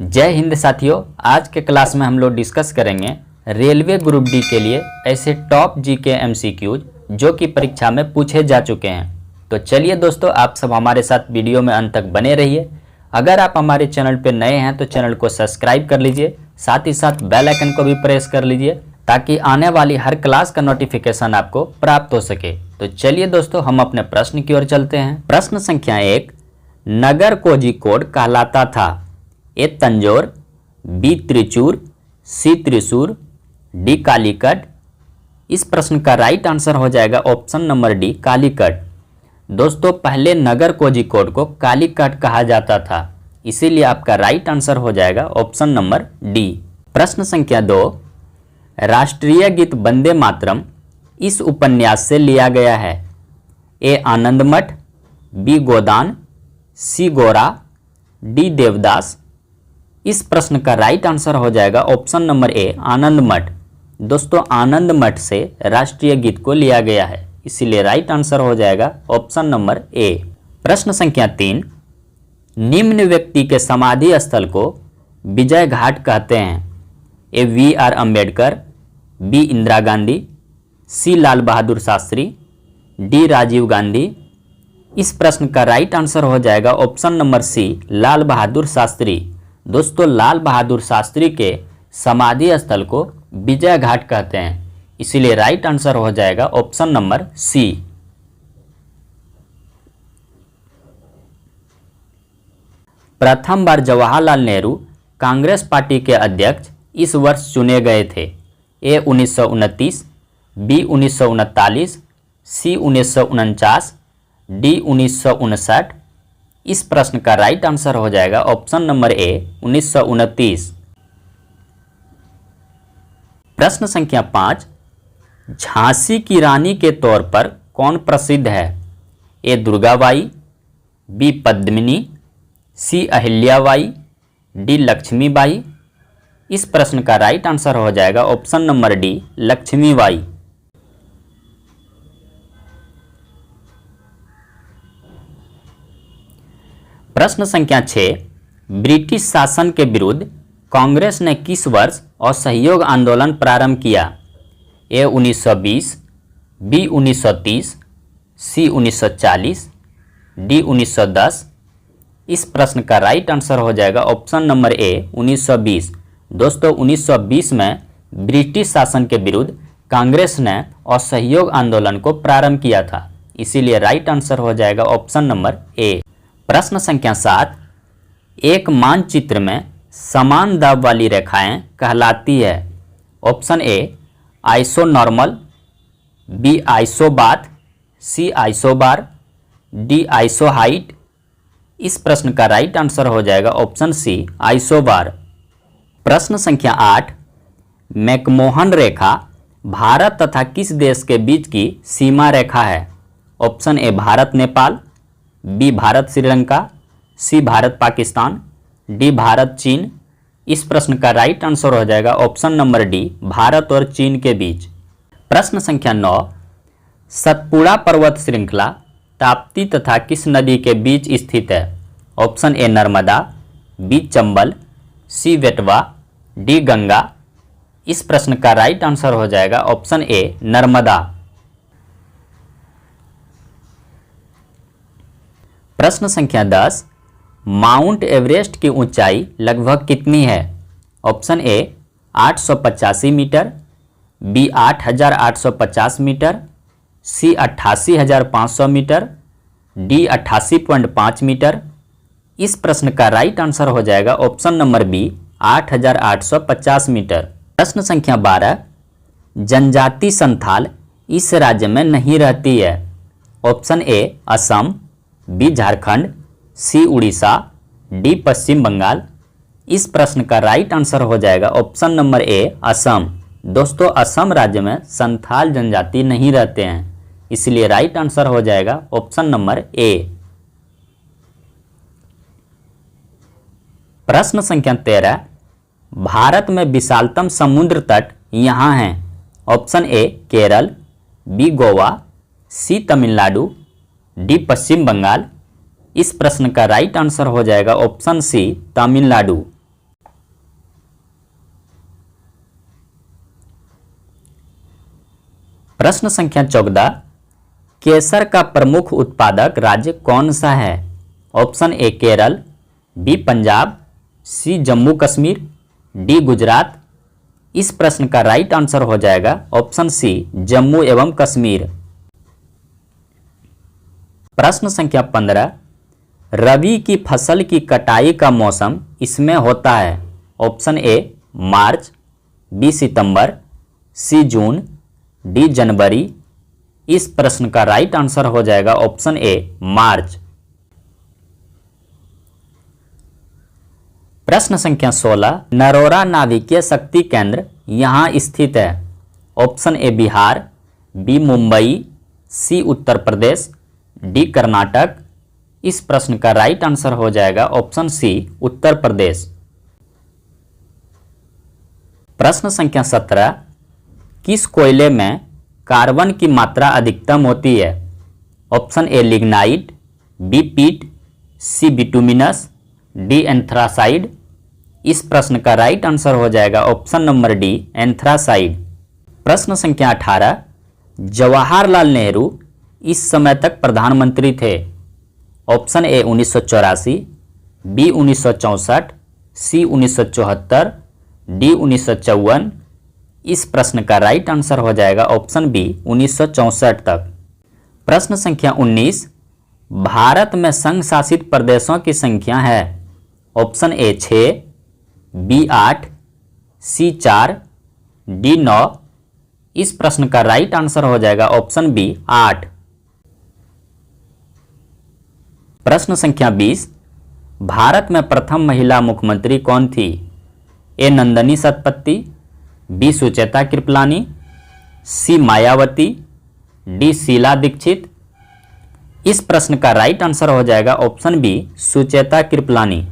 जय हिंद साथियों, आज के क्लास में हम लोग डिस्कस करेंगे रेलवे ग्रुप डी के लिए ऐसे टॉप जीके एमसीक्यूज जो कि परीक्षा में पूछे जा चुके हैं। तो चलिए दोस्तों, आप सब हमारे साथ वीडियो में अंत तक बने रहिए। अगर आप हमारे चैनल पर नए हैं तो चैनल को सब्सक्राइब कर लीजिए, साथ ही साथ बेल आइकन को भी प्रेस कर लीजिए ताकि आने वाली हर क्लास का नोटिफिकेशन आपको प्राप्त हो सके। तो चलिए दोस्तों, हम अपने प्रश्न की ओर चलते हैं। प्रश्न संख्या 1, नगर कोझिकोड कहलाता था? ए तंजौर, बी त्रिचूर, सी त्रिशूर, डी कालीकट। इस प्रश्न का राइट आंसर हो जाएगा ऑप्शन नंबर डी, कालीकट। दोस्तों, पहले नगर कोझिकोड को कालीकट कहा जाता था, इसीलिए आपका राइट आंसर हो जाएगा ऑप्शन नंबर डी। प्रश्न संख्या 2, राष्ट्रीय गीत वंदे मातरम इस उपन्यास से लिया गया है? ए आनंदमठ, बी गोदान, सी गोरा, डी देवदास। इस प्रश्न का राइट आंसर हो जाएगा ऑप्शन नंबर ए, आनंदमठ। दोस्तों, आनंदमठ से राष्ट्रीय गीत को लिया गया है, इसीलिए राइट आंसर हो जाएगा ऑप्शन नंबर ए। प्रश्न संख्या 3, निम्न व्यक्ति के समाधि स्थल को विजय घाट कहते हैं? A B R Ambedkar, B Indira Gandhi, C Lal Bahadur Shastri, D Rajiv Gandhi. इस प्रश्न का राइट आंसर हो जाएगा option number C, Lal Bahadur Shastri. दोस्तों, लाल बहादुर शास्त्री के समाधि स्थल को विजय घाट कहते हैं, इसीलिए राइट आंसर हो जाएगा ऑप्शन नंबर सी। प्रथम बार जवाहरलाल नेहरू कांग्रेस पार्टी के अध्यक्ष इस वर्ष चुने गए थे? A 1929, B 1939, C 1949, D 1959। इस प्रश्न का राइट आंसर हो जाएगा ऑप्शन नंबर ए, 1929। प्रश्न संख्या 5, झांसी की रानी के तौर पर कौन प्रसिद्ध है? ए दुर्गाबाई, बी पद्मिनी, सी अहिल्याबाई, डी लक्ष्मीबाई। इस प्रश्न का राइट आंसर हो जाएगा ऑप्शन नंबर डी, लक्ष्मीबाई। प्रश्न संख्या 6, ब्रिटिश शासन के विरुद्ध कांग्रेस ने किस वर्ष असहयोग आंदोलन प्रारंभ किया? ए 1920, बी 1930, सी 1940, डी 1910। इस प्रश्न का राइट आंसर हो जाएगा ऑप्शन नंबर ए, 1920। दोस्तों, 1920 में ब्रिटिश शासन के विरुद्ध कांग्रेस ने असहयोग आंदोलन को प्रारंभ किया था, इसीलिए राइट आंसर हो जाएगा ऑप्शन नंबर ए। प्रश्न संख्या 7, एक मानचित्र में समान दाब वाली रेखाएं कहलाती है? Option A isonormal, B isobath, C isobar, D isohyet. इस प्रश्न का राइट आंसर हो जाएगा ऑप्शन सी, आइसोबार। प्रश्न संख्या 8, मैकमोहन रेखा भारत तथा किस देश के बीच की सीमा रेखा है? Option A Bharat Nepal, B Bharat Sri Lanka, C Bharat Pakistan, D Bharat चीन। इस प्रश्न का राइट आंसर हो जाएगा ऑप्शन नंबर डी, भारत और चीन के बीच। प्रश्न संख्या 9, सतपुड़ा पर्वत श्रृंखला ताप्ती तथा किस नदी के बीच स्थित है? Option A Narmada, B Chambal, C Betwa, D Ganga. इस प्रश्न का राइट आंसर हो जाएगा ऑप्शन ए, नर्मदा। प्रश्न संख्या 10, माउंट एवरेस्ट की ऊंचाई लगभग कितनी है? Option A 885 metre, B 8850 metre, C 88,500 metre, D 88.5 metre. इस प्रश्न का राइट आंसर हो जाएगा ऑप्शन नंबर बी, 8850 मीटर। प्रश्न संख्या 12, जनजाति संथाल इस राज्य में नहीं रहती है? Option A Assam, B Jharkhand, C Orissa, D Paschim Bangal. इस प्रश्न का राइट आंसर हो जाएगा ऑप्शन नंबर ए, असम। दोस्तों, असम राज्य में संथाल जनजाति नहीं रहते हैं, इसलिए राइट आंसर हो जाएगा ऑप्शन नंबर ए। प्रश्न संख्या 13, भारत में विशालतम समुद्र तट यहाँ हैं? Option A Kerala, B Goa, C Tamil Nadu, D Paschim Bangal. इस प्रश्न का राइट आंसर हो जाएगा ऑप्शन सी, तमिलनाडु। प्रश्न संख्या 14, केसर का प्रमुख उत्पादक राज्य कौन सा है? Option A Kerala, B Punjab, C Jammu Kashmir, D Gujarat. इस प्रश्न का राइट आंसर हो जाएगा ऑप्शन सी जम्मू एवं कश्मीर। प्रश्न संख्या 15, रबी की फसल की कटाई का मौसम इसमें होता है? ऑप्शन ए मार्च, बी सितंबर, सी जून, डी जनवरी। इस प्रश्न का राइट आंसर हो जाएगा ऑप्शन ए मार्च। प्रश्न संख्या 16, नरोरा नाभिकीय शक्ति केंद्र यहां स्थित है? Option A Bihar, B Mumbai, C Uttar Pradesh, D Karnataka. इस प्रश्न का राइट आंसर हो जाएगा ऑप्शन सी उत्तर प्रदेश। प्रश्न संख्या 17, किस कोयले में कार्बन की मात्रा अधिकतम होती है? ऑप्शन ए लिग्नाइट, बी पीट, सी बिटुमिनस, डी एंथ्रासाइड। इस प्रश्न का राइट आंसर हो जाएगा ऑप्शन नंबर डी एंथ्रासाइड। प्रश्न संख्या 18, जवाहरलाल नेहरू इस समय तक प्रधानमंत्री थे? Option A 1984, B 1964, C 1974, D 1954। इस प्रश्न का राइट आंसर हो जाएगा ऑप्शन बी 1964 तक। प्रश्न संख्या 19, भारत में संघ शासित प्रदेशों की संख्या है? Option A 6, B 8, C 4, D 9। इस प्रश्न का राइट आंसर हो जाएगा ऑप्शन बी 8। प्रश्न संख्या 20, भारत में प्रथम महिला मुख्यमंत्री कौन थी? ए नंदनी सतपथी, बी सुचेता कृपलानी, सी मायावती, डी शीला दीक्षित। इस प्रश्न का राइट आंसर हो जाएगा ऑप्शन बी सुचेता कृपलानी।